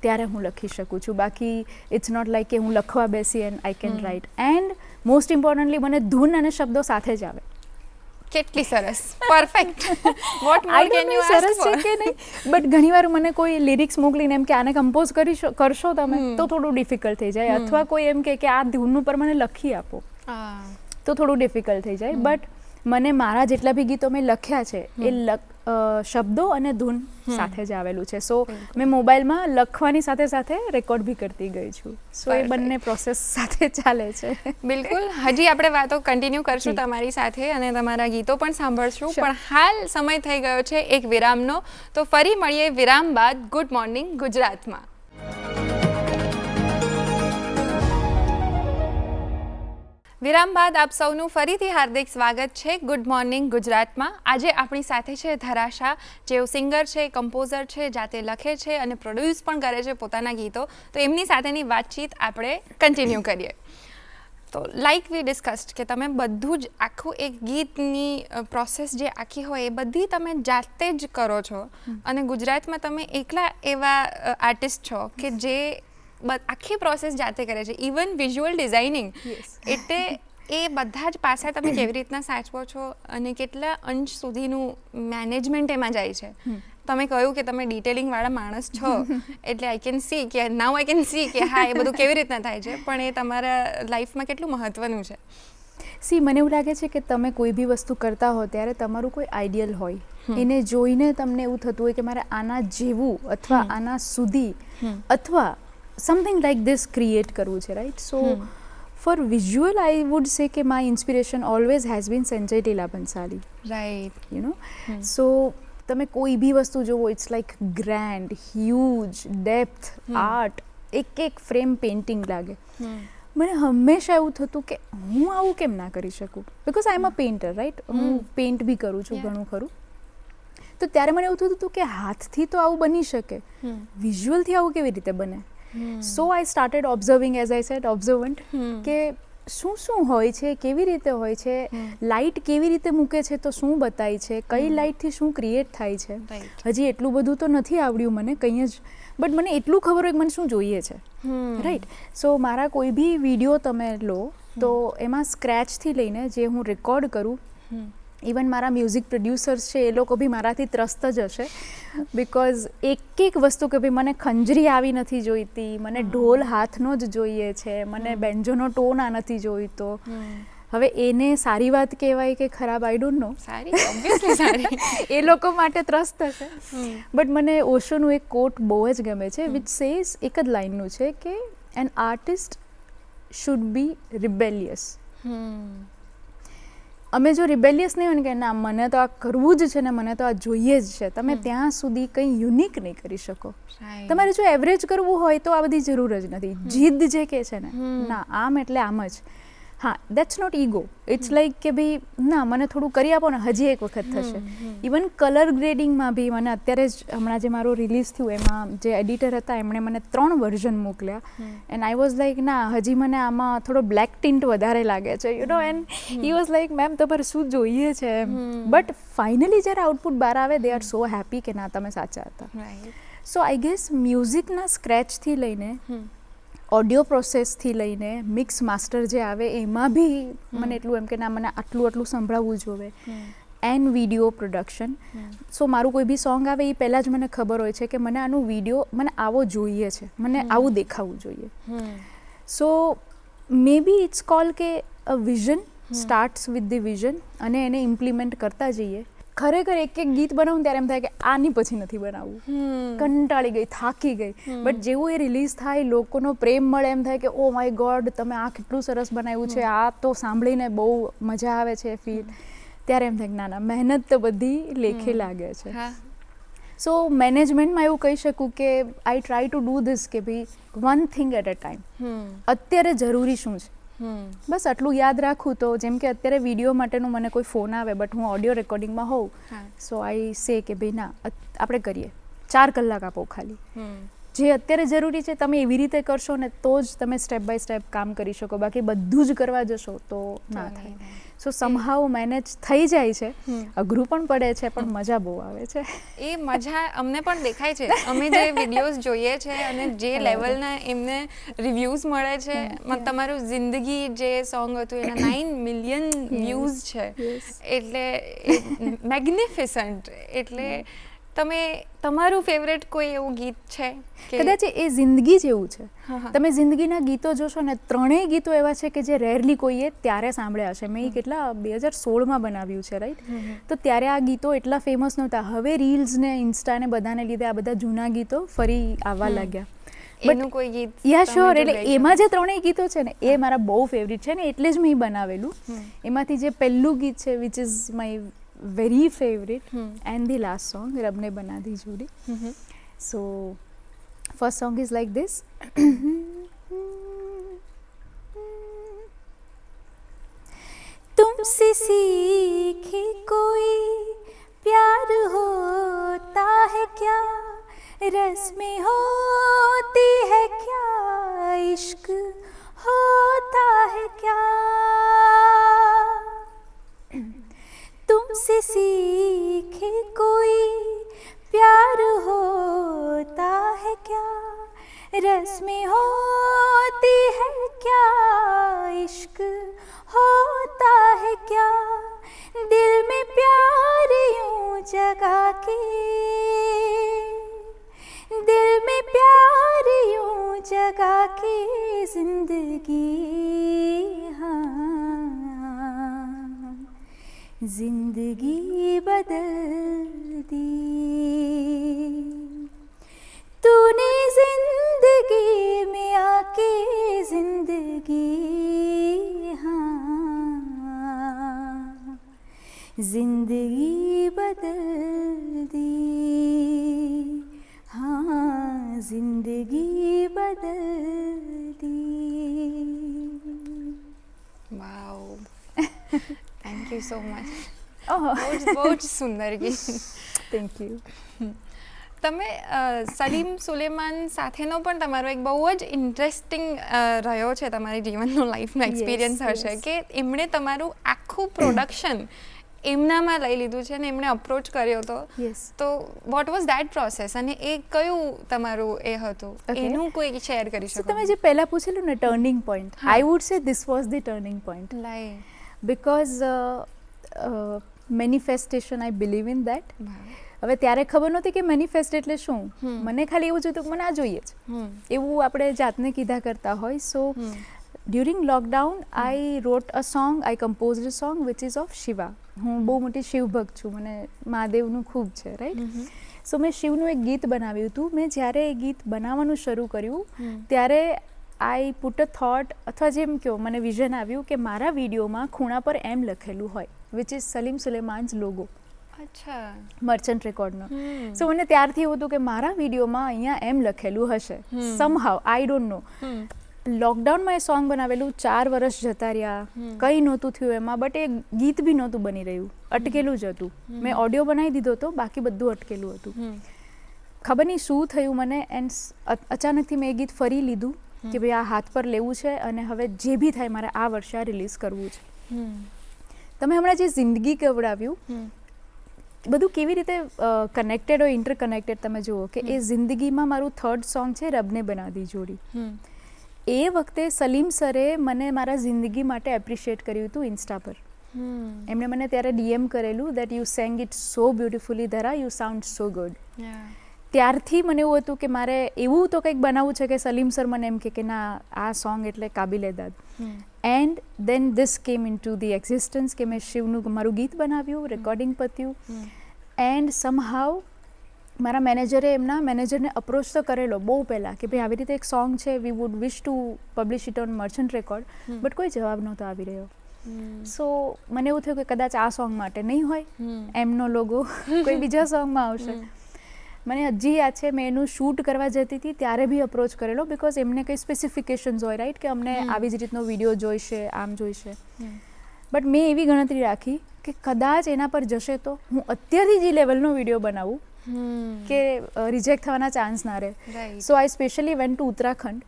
ત્યારે હું લખી શકું છું. બાકી ઇટ્સ નોટ લાઈક કે હું લખવા બેસી and I can write. And most importantly મને ધૂન અને શબ્દો સાથે જ આવે. કેટલી સરસ, perfect. What more can you ask સરસ છે કે નહીં, બટ ઘણીવાર મને કોઈ લિરિક્સ મોકલીને એમ કે આને કમ્પોઝ કરશો તમે, તો થોડું ડિફિકલ્ટ થઈ જાય. અથવા કોઈ એમ કે આ ધૂન ઉપર મને લખી આપો, તો થોડું ડિફિકલ્ટ થઈ જાય. બટ મને મારા જેટલા બી ગીતો મેં લખ્યા છે એ શબ્દો અને ધૂન સાથે જ આવેલું છે. સો મેં મોબાઈલમાં લખવાની સાથે સાથે રેકોર્ડ બી કરતી ગઈ છું. સો એ બંને પ્રોસેસ સાથે ચાલે છે. બિલકુલ. હજી આપણે વાતો કન્ટિન્યુ કરશું તમારી સાથે અને તમારા ગીતો પણ સાંભળશું, પણ હાલ સમય થઈ ગયો છે એક વિરામનો. તો ફરી મળીએ વિરામ બાદ ગુડ મોર્નિંગ ગુજરાતમાં. વિરામ બાદ આપ સૌનું ફરીથી હાર્દિક સ્વાગત છે ગુડ મોર્નિંગ ગુજરાતમાં. આજે આપણી સાથે છે ધરા શાહ, જેઓ સિંગર છે, કમ્પોઝર છે, જાતે લખે છે અને પ્રોડ્યુસ પણ કરે છે પોતાના ગીતો. તો એમની સાથેની વાતચીત આપણે કન્ટિન્યુ કરીએ. તો લાઈક વી ડિસ્કસ્ડ કે તમે બધું જ આખું એક ગીતની પ્રોસેસ જે આખી હોય એ બધી તમે જાતે જ કરો છો, અને ગુજરાતમાં તમે એકલા એવા આર્ટિસ્ટ છો કે જે આખી પ્રોસેસ જાતે કરે છે. ઇવન વિઝ્યુઅલ ડિઝાઇનિંગ, એટલે એ બધા જ પાસા તમે કેવી રીતના સાચવો છો અને કેટલા અંશ સુધીનું મેનેજમેન્ટ એમાં જાય છે, તમે કહ્યું કે તમે ડિટેલિંગ વાળા માણસ છો એટલે આઈ કેન સી કે નાઉ આઈ કેન સી કે હા એ બધું કેવી રીતના થાય છે, પણ એ તમારા લાઈફમાં કેટલું મહત્વનું છે. સી મને એવું લાગે છે કે તમે કોઈ બી વસ્તુ કરતા હો ત્યારે તમારું કોઈ આઈડિયલ હોય, એને જોઈને તમને એવું થતું હોય કે મારે આના જેવું અથવા આના સુધી અથવા સમથિંગ લાઈક ધીસ ક્રિએટ કરવું છે, right? So for visual I would say કે my inspiration always has been Sanjay Leela Bhansali, right. You know. સો તમે કોઈ બી વસ્તુ જોવો, it's like grand, huge, depth, art, એક ફ્રેમ પેઇન્ટિંગ લાગે. મને હંમેશા એવું થતું કે હું આવું કેમ ના કરી શકું, because I am a painter, right? હું પેઇન્ટ બી કરું છું ઘણું ખરું. તો ત્યારે મને એવું થતું હતું કે હાથથી તો આવું બની શકે, વિઝ્યુઅલથી આવું કેવી રીતે બને? So I started observing, as I said, observant, કે શું હોય છે, કેવી રીતે હોય છે, લાઇટ કેવી રીતે મૂકે છે તો શું બતાય છે, કઈ લાઇટથી શું ક્રિએટ થાય છે. હજી એટલું બધું તો નથી આવડ્યું મને કંઈ જ, બટ મને એટલું ખબર હોય કે મને શું જોઈએ છે, રાઈટ? સો મારા કોઈ બી વિડીયો તમે લો તો એમાં સ્ક્રેચથી લઈને જે હું રેકોર્ડ કરું, ઇવન મારા મ્યુઝિક પ્રોડ્યુસર્સ છે એ લોકો બી મારાથી ત્રસ્ત જ હશે, બિકોઝ એક વસ્તુ કે ભાઈ મને ખંજરી આવી નથી જોઈતી, મને ઢોલ હાથનો જ જોઈએ છે, મને બેન્જોનો ટોન આ નથી જોઈતો. હવે એને સારી વાત કહેવાય કે ખરાબ, આઈ ડોન્ટ નો. સારી, ઓબ્વિયસલી સારી. એ લોકો માટે ત્રસ્ત હશે. બટ મને ઓશોનું એક કોટ બહુ જ ગમે છે, વિચ સેઝ, એક જ લાઇનનું છે કે એન આર્ટિસ્ટ શુડ બી રિબેલિયસ. અમે જો રિબેલિયસ નહીં હોય ને કે ના મને તો આ કરવું જ છે ને મને તો આ જોઈએ જ છે, તમે ત્યાં સુધી કંઈ યુનિક નહીં કરી શકો. તમારે જો એવરેજ કરવું હોય તો આ બધી જરૂર જ નથી. જીદ જે કે છે ને, ના આમ એટલે આમ જ, હા, that's not ego. It's like કે ભાઈ ના મને થોડું કરી આપો ને, હજી એક વખત થશે. ઇવન કલર ગ્રેડિંગમાં બી મને અત્યારે જ હમણાં જે મારું રિલીઝ થયું એમાં જે એડિટર હતા એમણે મને 3 વર્ઝન મોકલ્યા, એન્ડ આઈ વોઝ લાઈક ના હજી મને આમાં થોડો બ્લેક ટિન્ટ વધારે લાગે છે, you know. And he was like ma'am તમારે શું જોઈએ છે એમ. બટ ફાઇનલી જ્યારે આઉટપુટ બહાર આવે દે આર સો હેપી કે ના તમે સાચા હતા. સો આઈ ગેસ મ્યુઝિકના સ્ક્રેચથી લઈને, ઓડિયો પ્રોસેસથી લઈને, મિક્સ માસ્ટર જે આવે એમાં બી મને એટલું એમ કે ના મને આટલું સંભળાવવું જોવે, એન્ડ વિડીયો પ્રોડક્શન. સો મારું કોઈ બી સોંગ આવે એ પહેલાં જ મને ખબર હોય છે કે મને આનું વિડીયો મને આવો જોઈએ છે, મને આવું દેખાવું જોઈએ. સો મે બી ઇટ્સ કોલ કે a vision starts with the vision, અને એને ઇમ્પ્લિમેન્ટ કરતા જઈએ. ખરેખર એક ગીત બનાવું ત્યારે એમ થાય કે આની પછી નથી બનાવવું, કંટાળી ગઈ, થાકી ગઈ. બટ જેવું એ રિલીઝ થાય, લોકોનો પ્રેમ મળે, એમ થાય કે ઓ માય ગોડ તમે આ કેટલું સરસ બનાવ્યું છે, આ તો સાંભળીને બહુ મજા આવે છે ફીલ. ત્યારે એમ થાય કે ના મહેનત તો બધી લેખે લાગે છે. સો મેનેજમેન્ટમાં એવું કહી શકું કે I try to do this કે ભાઈ one thing at a time. અત્યારે જરૂરી શું છે બસ આટલું યાદ રાખું. તો જેમ કે અત્યારે વિડીયો માટેનું મને કોઈ ફોન આવે બટ હું ઓડિયો રેકોર્ડિંગમાં હોઉં, સો આઈ સે કે ભાઈ ના આપણે કરીએ, 4 કલાક આપો ખાલી. જે અત્યારે જરૂરી છે તમે એવી રીતે કરશો ને તો જ તમે સ્ટેપ બાય સ્ટેપ કામ કરી શકો, બાકી બધું જ કરવા જશો તો ના થાય. સો સમહાઉ મેનેજ થઈ જાય છે, અઘરું પણ પડે છે પણ મજા બહુ આવે છે. એ મજા અમને પણ દેખાય છે, અમે જે વિડીયોઝ જોઈએ છે અને જે લેવલના એમને રિવ્યૂઝ મળે છે. તમારું જિંદગી જે સોંગ હતું એના 9 મિલિયન વ્યૂઝ છે, એટલે મેગ્નિફિસન્ટ. એટલે તમે તમારું ફેવરેટ કોઈ એવું ગીત છે? કદાચ એ જિંદગી જેવું છે. તમે જિંદગીના ગીતો જોશો ને, 3 ગીતો એવા છે કે જે રેરલી કોઈએ ત્યારે સાંભળ્યા હશે. મેં કેટલા 2016માં બનાવ્યું છે, રાઈટ? તો ત્યારે આ ગીતો એટલા ફેમસ નહોતા. હવે રીલ્સ ને ઇન્સ્ટા ને બધાને લીધે આ બધા જૂના ગીતો ફરી આવવા લાગ્યા. એનું કોઈ ગીત? યા શ્યોર. એટલે એમાં જે 3 ગીતો છે ને એ મારા બહુ ફેવરિટ છે ને, એટલે જ મેં બનાવેલું. એમાંથી જે પહેલું ગીત છે which is my very favorite, and the last song रब ने बना दी जोड़ी. So first song is like this. तुमसे सीखे कोई प्यार होता है क्या, रस्में होती है क्या, इश्क होता है क्या, तुमसे सीखे कोई प्यार होता है क्या, रस्में होती है क्या, इश्क होता है क्या, दिल में प्यार यूं जगा के, दिल में प्यार यूं जगा के जिंदगी, हाँ जिंदगी बदल दी तूने जिंदगी में आके, जिंदगी, हाँ जिंदगी बदल दी, हाँ जिंदगी बदल दी। વાવ, થેન્ક યુ સો મચ. ઓહ, બહુ જ સુંદર ગીત. Thank you. તમે સલીમ સુલેમાન સાથેનો પણ તમારો એક બહુ જ ઇન્ટરેસ્ટિંગ રહ્યો છે તમારી જીવનનો લાઈફનો એક્સપિરિયન્સ Yes, હશે yes. કે એમણે તમારું આખું પ્રોડક્શન એમનામાં લઈ લીધું છે અને એમણે અપ્રોચ કર્યો હતો. યસ. તો વોટ વોઝ દેટ પ્રોસેસ અને એ કયું તમારું એ હતું Okay. એનું કોઈ શેર કરી સો શકો? તમે જે પહેલાં પૂછેલું ને turning point, I would say this was the turning point, like because manifestation I believe in that. હવે ત્યારે ખબર નહોતી કે મેનિફેસ્ટ એટલે શું. મને ખાલી એવું જ હતું કે મને આ જોઈએ જ, એવું આપણે જાતને કીધા કરતા હોય. So during lockdown I wrote a song, I composed a song which is of Shiva. હું બહુ મોટી શિવ ભક્ત છું, મને મહાદેવનું ખૂબ છે, રાઈટ. સો મેં શિવનું એક ગીત બનાવ્યું હતું. મેં જ્યારે એ ગીત બનાવવાનું શરૂ કર્યું ત્યારે આઈ પુટ અ થોટ, અથવા જેમ કહો મને વિઝન આવ્યું કે મારા વિડીયોમાં ખૂણા પર એમ લખેલું હોય, વિચ ઇઝ સલીમ સુલેમાન્સ લોગો, અચ્છા. મર્ચન્ટ રેકોર્ડનો. સો મને ત્યારથી એવું હતું કે મારા વિડીયોમાં અહીંયા એમ લખેલું હશે સમહાવ, આઈ ડોન્ટ નો. લોકડાઉનમાં એ સોંગ બનાવેલું, 4 વર્ષ જતા રહ્યા, કંઈ નહોતું થયું એમાં, બટ એ ગીત બી નહોતું બની રહ્યું, અટકેલું જ હતું. મેં ઓડિયો બનાવી દીધો હતો, બાકી બધું અટકેલું હતું. ખબર નહીં શું થયું મને, એન્ડ અચાનકથી મેં એ ગીત ફરી લીધું કે ભાઈ આ હાથ પર લેવું છે અને હવે જે બી થાય મારે આ વર્ષે આ રિલીઝ કરવું છે. તમે હમણાં જે જિંદગી કવડાવ્યું, બધું કેવી રીતે કનેક્ટેડ હોય, ઇન્ટરકનેક્ટેડ. તમે જુઓ કે એ જિંદગીમાં મારું 3rd સોંગ છે રબને બના દી જોડી. એ વખતે સલીમ સરે મને મારા જિંદગી માટે એપ્રિશિએટ કર્યું હતું ઇન્સ્ટા પર. એમણે મને ત્યારે ડીએમ કરેલું that you sang it so beautifully ધરા, યુ સાઉન્ડ સો ગુડ. ત્યારથી મને એવું હતું કે મારે એવું તો કંઈક બનાવવું છે કે સલીમ સર મને એમ કે ના આ સોંગ એટલે કાબિલે દાદ. એન્ડ દેન ધીસ કેમ ઇન ટુ ધી એક્ઝિસ્ટન્સ કે મેં શિવનું મારું ગીત બનાવ્યું, રેકોર્ડિંગ પત્યું, એન્ડ સમહાવ મારા મેનેજરે એમના મેનેજરને અપ્રોચ તો કરેલો બહુ પહેલાં કે ભાઈ આવી રીતે એક સોંગ છે, વી wood wish two publish it on merchant record, but કોઈ જવાબ નહોતો આવી રહ્યો. સો મને એવું થયું કે કદાચ આ સોંગ માટે નહીં હોય, એમનો લોગો કોઈ બીજા સોંગમાં આવશે. મને હજી યાદ છે મેં એનું શૂટ કરવા જતી હતી ત્યારે બી અપ્રોચ કરેલો, બિકોઝ એમને કંઈ સ્પેસિફિકેશન્સ હોય, રાઈટ, કે અમને આવી જ રીતનો વિડીયો જોઈશે, આમ જોઈશે. બટ મેં એવી ગણતરી રાખી કે કદાચ એના પર જશે તો હું અત્યારથી જે લેવલનો વિડીયો બનાવું કે રિજેક્ટ થવાના ચાન્સ ના રહે. So I specially went to Uttarakhand.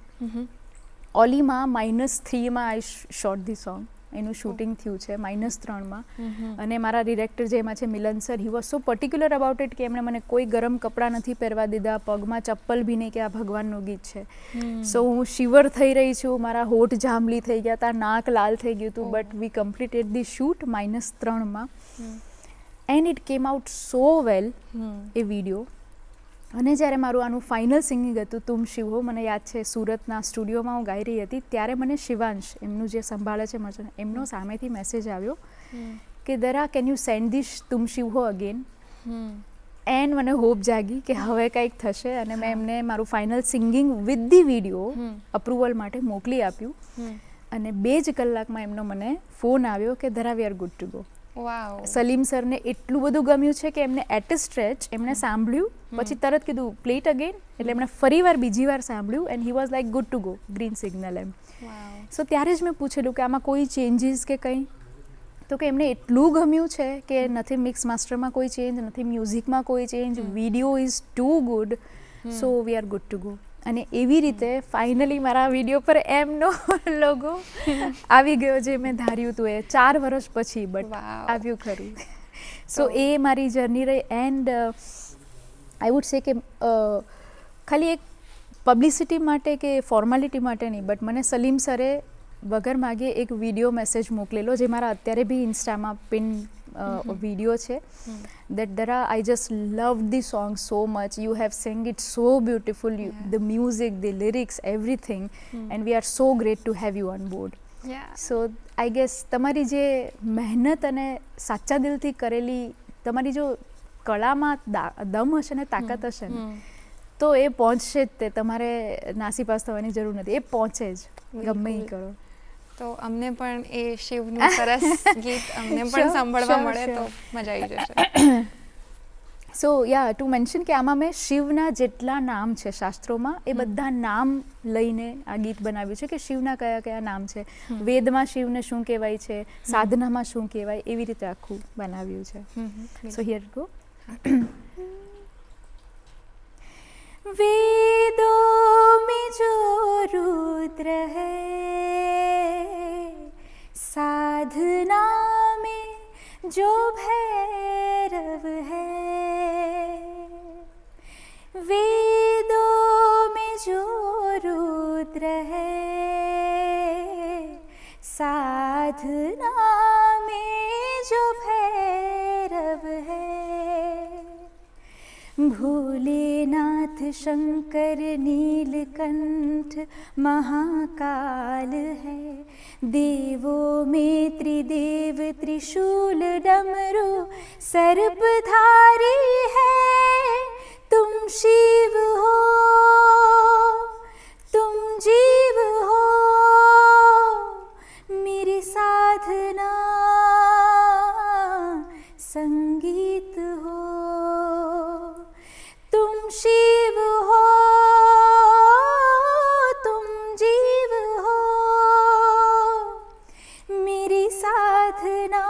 ઓલીમાં -3માં આઈ શોટ ધી સોંગ. એનું શૂટિંગ થયું છે -3માં. અને મારા ડિરેક્ટર જે એમાં છે Milan sir, he was so particular about it કે એમણે મને કોઈ ગરમ કપડાં નથી પહેરવા દીધા, પગમાં ચપ્પલ બી નહીં, કે આ ભગવાનનું ગીત છે. સો હું શિવર થઈ રહી છું, મારા હોઠ જાંબલી થઈ ગયા હતા, નાક લાલ થઈ ગયું હતું, but we completed the shoot -3માં. And it came out so well એ વિડીયો. અને જ્યારે મારું આનું ફાઇનલ સિંગિંગ હતું તુમ શિવ હો, મને યાદ છે સુરતના સ્ટુડિયોમાં હું ગાઈ રહી હતી, ત્યારે મને શિવાંશ એમનું જે સંભાળે છે મચન, એમનો સામેથી મેસેજ આવ્યો કે દરા કેન યુ સેન્ડ ધીસ તુમ શિવ હો અગેન. એન્ડ મને હોપ જાગી કે હવે કંઈક થશે, અને મેં એમને મારું final singing with the video approval માટે મોકલી આપ્યું. અને 2 જ કલાકમાં એમનો મને ફોન આવ્યો કે ધરા વી are good to go. Salim સરને એટલું બધું ગમ્યું છે કે એમને એટ અ સ્ટ્રેચ એમણે સાંભળ્યું, પછી તરત કીધું પ્લે ઇટ અગેન, એટલે એમણે ફરીવાર બીજી વાર સાંભળ્યું, and he was like good to go, green signal એમ. સો ત્યારે જ મેં પૂછેલું કે આમાં કોઈ ચેન્જીસ કે કંઈ, તો કે એમને એટલું ગમ્યું છે કે નથી મિક્સ માસ્ટરમાં કોઈ ચેન્જ, નથી મ્યુઝિકમાં કોઈ change, video is too good, so we are good to go. અને એવી રીતે ફાઇનલી મારા વિડીયો પર એમનો લોગો આવી ગયો, જે મેં ધાર્યું હતું એ 4 વર્ષ પછી, બટ આવ્યું ખરું. સો એ મારી જર્ની રહી. એન્ડ આઈ વુડ સે કે ખાલી એક પબ્લિસિટી માટે કે ફોર્માલિટી માટે નહીં, બટ મને સલીમ સરે વગર માગે એક વિડીયો મેસેજ મોકલેલો, જે મારા અત્યારે બી ઇન્સ્ટામાં પિન વિડીયો છે. that Dara, I just loved the song so much. You have sang it so beautiful. The music, the lyrics, everything. And we are so great to have you on board. So I guess તમારી જે મહેનત અને સાચા દિલથી કરેલી તમારી જો કળામાં દમ હશે ને તાકાત હશે ને તો એ પહોંચશે જ. તે તમારે નાસીપાસ થવાની જરૂર નથી, એ પહોંચે જ ગમે એ કરો. તો અમને પણ એ શિવનું સરસ ગીત અમને પણ સાંભળવા મળે તો મજા આવી જશે. સો યા ટુ મેન્શન કે આમાં મેં શિવના જેટલા નામ છે શાસ્ત્રોમાં એ બધા નામ લઈને આ ગીત બનાવ્યું છે કે શિવના કયા કયા નામ છે, વેદમાં શિવને શું કહેવાય છે, સાધનામાં શું કહેવાય, એવી રીતે આખું બનાવ્યું છે. સો હિયર ગો. वेदों में जो रुद्र है, साधना में जो भैरव है, वेदों में जो रुद्र है, साधना में जो भैरव है, भोलेनाथ शंकर नीलकंठ महाकाल है, देवों में त्रिदेव त्रिशूल डमरू सर्पधारी है, तुम शिव हो तुम जीव हो, मेरी साधना संगीत हो, तुम शिव हो तुम जीव हो, मेरी साधना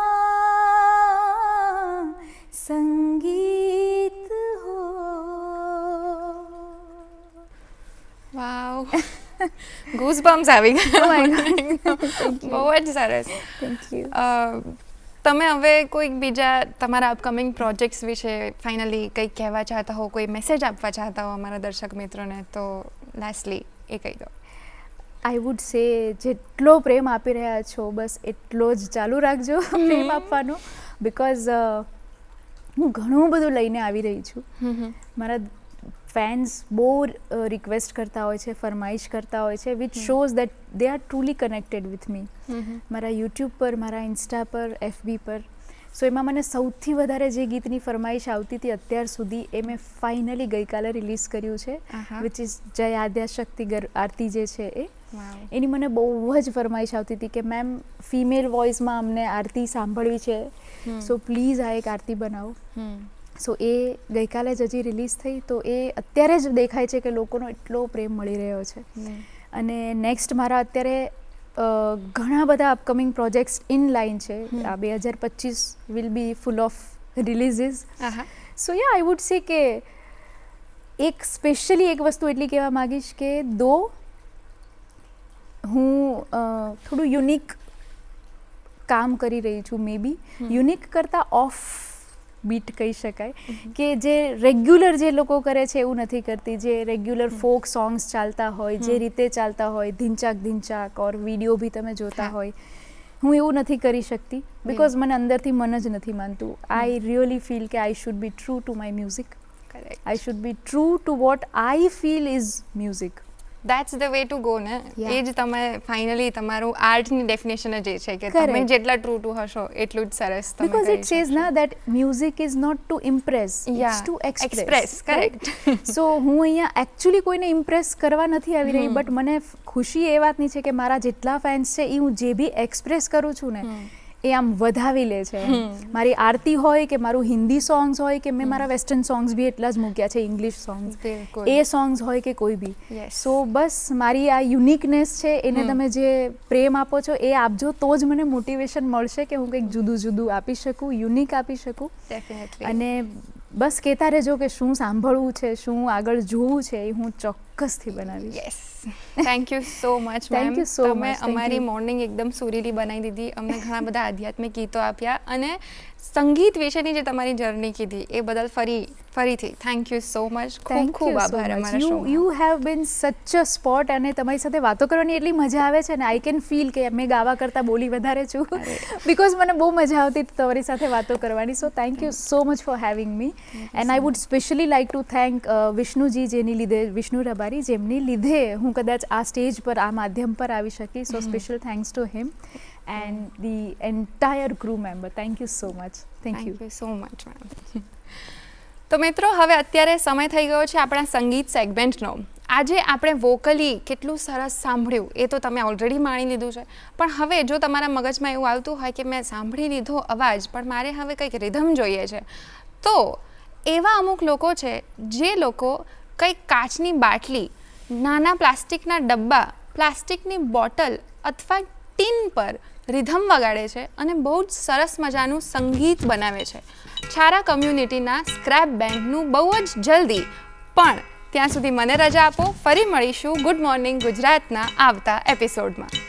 संगीत हो. વાવ, ગૂઝબમ્સ આવી ગયા. બહુ જ સરસ. Thank you. તમે હવે કોઈક બીજા તમારા અપકમિંગ પ્રોજેક્ટ્સ વિશે ફાઇનલી કંઈક કહેવા ચાહતા હો, કોઈ મેસેજ આપવા ચાહતા હો અમારા દર્શક મિત્રોને, તો લાસ્ટલી એ કહી દો. આઈ વુડ સે જેટલો પ્રેમ આપી રહ્યા છો બસ એટલો જ ચાલુ રાખજો પ્રેમ આપવાનો, બિકોઝ હું ઘણું બધું લઈને આવી રહી છું. મારા ફેન્સ બહુ રિક્વેસ્ટ કરતા હોય છે, ફરમાઈશ કરતા હોય છે, which shows that they are truly connected with me. મારા યુટ્યુબ પર, મારા ઇન્સ્ટા પર, FB પર. સો એમાં મને સૌથી વધારે જે ગીતની ફરમાઈશ આવતી હતી અત્યાર સુધી એ મેં ફાઇનલી ગઈકાલે રિલીઝ કર્યું છે, વિચ ઇઝ જય આદ્યાશક્તિ આરતી જે છે એ. એની મને બહુ જ ફરમાઈશ આવતી હતી કે મેમ ફિમેલ વોઇસમાં અમને આરતી સાંભળવી છે, સો પ્લીઝ આ એક આરતી બનાવો. સો એ ગઈકાલે જ હજી રિલીઝ થઈ, તો એ અત્યારે જ દેખાય છે કે લોકોનો એટલો પ્રેમ મળી રહ્યો છે. અને નેક્સ્ટ મારા અત્યારે ઘણા બધા અપકમિંગ પ્રોજેક્ટ્સ ઇન લાઇન છે. આ 2025 will be full of releases. So yeah I would say કે એક સ્પેશિયલી એક વસ્તુ એટલી કહેવા માગીશ કે દો હું થોડું યુનિક કામ કરી રહી છું, મે બી યુનિક કરતાં ઓફ બીટ કહી શકાય કે જે રેગ્યુલર જે લોકો કરે છે એવું નથી કરતી. જે રેગ્યુલર ફોક સોંગ્સ ચાલતા હોય, જે રીતે ચાલતા હોય, ધીંચાક ધીંચાક ઓર વિડીયો બી તમે જોતા હોય, હું એવું નથી કરી શકતી બિકોઝ મને અંદરથી મન જ નથી માનતું. આઈ રિયલી ફીલ કે I should be true to my music. I should be true to what I feel is music. That's the way to go ને. એ જ તમે ફાઇનલી તમારું આર્ટની ડેફિનેશન જ એ છે કે તમે જેટલા ટ્રુ ટુ હશો એટલું જ સરસ. બીકોઝ ઇટ સેઝ ના that music is not to impress, it's to express. Correct. So હું અહીંયા એકચ્યુઅલી કોઈને ઇમ્પ્રેસ કરવા નથી આવી રહી, બટ મને ખુશી એ વાતની છે કે મારા જેટલા ફેન્સ છે એ હું જે બી એક્સપ્રેસ કરું છું ને એ આમ વધાવી લે છે. મારી આરતી હોય કે મારું હિન્દી સોંગ્સ હોય કે મેં મારા વેસ્ટર્ન સોંગ્સ બી એટલા જ મૂક્યા છે, ઇંગ્લિશ સોંગ્સ, એ સોંગ્સ હોય કે કોઈ બી. સો બસ મારી આ યુનિકનેસ છે એને તમે જે પ્રેમ આપો છો એ આપજો, તો જ મને મોટિવેશન મળશે કે હું કંઈક જુદું જુદું આપી શકું, યુનિક આપી શકું. અને બસ કહેતા રહેજો કે શું સાંભળવું છે, શું આગળ જોવું છે, એ હું ચોક્કસથી બનાવીશ. Yes, thank you so much Thank ma'am. you so તમે much. Thank અમારી you. મોર્નિંગ એકદમ સુરીલી બનાવી દીધી, અમને ઘણા બધા આધ્યાત્મિક ગીતો આપ્યા અને સંગીત વિશેની જે તમારી જર્ની કીધી એ બદલ ફરીથી થેન્ક યુ સો મચ. ખૂબ થેન્ક ખૂબ યુ સો આભાર મચ. અમારા યુ શોમાં. યુ હેવ બીન સચ અ સ્પોટ, અને તમારી સાથે વાતો કરવાની એટલી મજા આવે છે ને. આઈ કેન ફીલ કે મેં ગાવા કરતાં બોલી વધારે છું, બિકોઝ મને બહુ મજા આવતી તમારી સાથે વાતો કરવાની. So thank you so much for having me. And I would specially like to thank Vishnuji, જેની લીધે વિષ્ણુ રબારી, જેમની લીધે હું કદાચ આ સ્ટેજ પર, આ માધ્યમ પર આવી શકી. So special thanks to him and the entire crew member. Thank you so much. Thank you so much ma'am. તો મિત્રો, હવે અત્યારે સમય થઈ ગયો છે આપણા સંગીત સેગમેન્ટનો. આજે આપણે વોકલી કેટલું સરસ સાંભળ્યું એ તો તમે ઓલરેડી માણી લીધું છે, પણ હવે જો તમારા મગજમાં એવું આવતું હોય કે મેં સાંભળી લીધો અવાજ, પણ મારે હવે કંઈક રિધમ જોઈએ છે, તો એવા અમુક લોકો છે જે લોકો કંઈક કાચની બાટલી, નાના પ્લાસ્ટિકના ડબ્બા, પ્લાસ્ટિકની બોટલ અથવા ટીન પર રિધમ વગાડે છે અને બહુ જ સરસ મજાનું સંગીત બનાવે છે. છારા કમ્યુનિટીના સ્ક્રેપ બેન્ડનું બહુ જ જલ્દી. પણ ત્યાં સુધી મને રજા આપો. ફરી મળીશું ગુડ મોર્નિંગ ગુજરાતના આવતા એપિસોડમાં.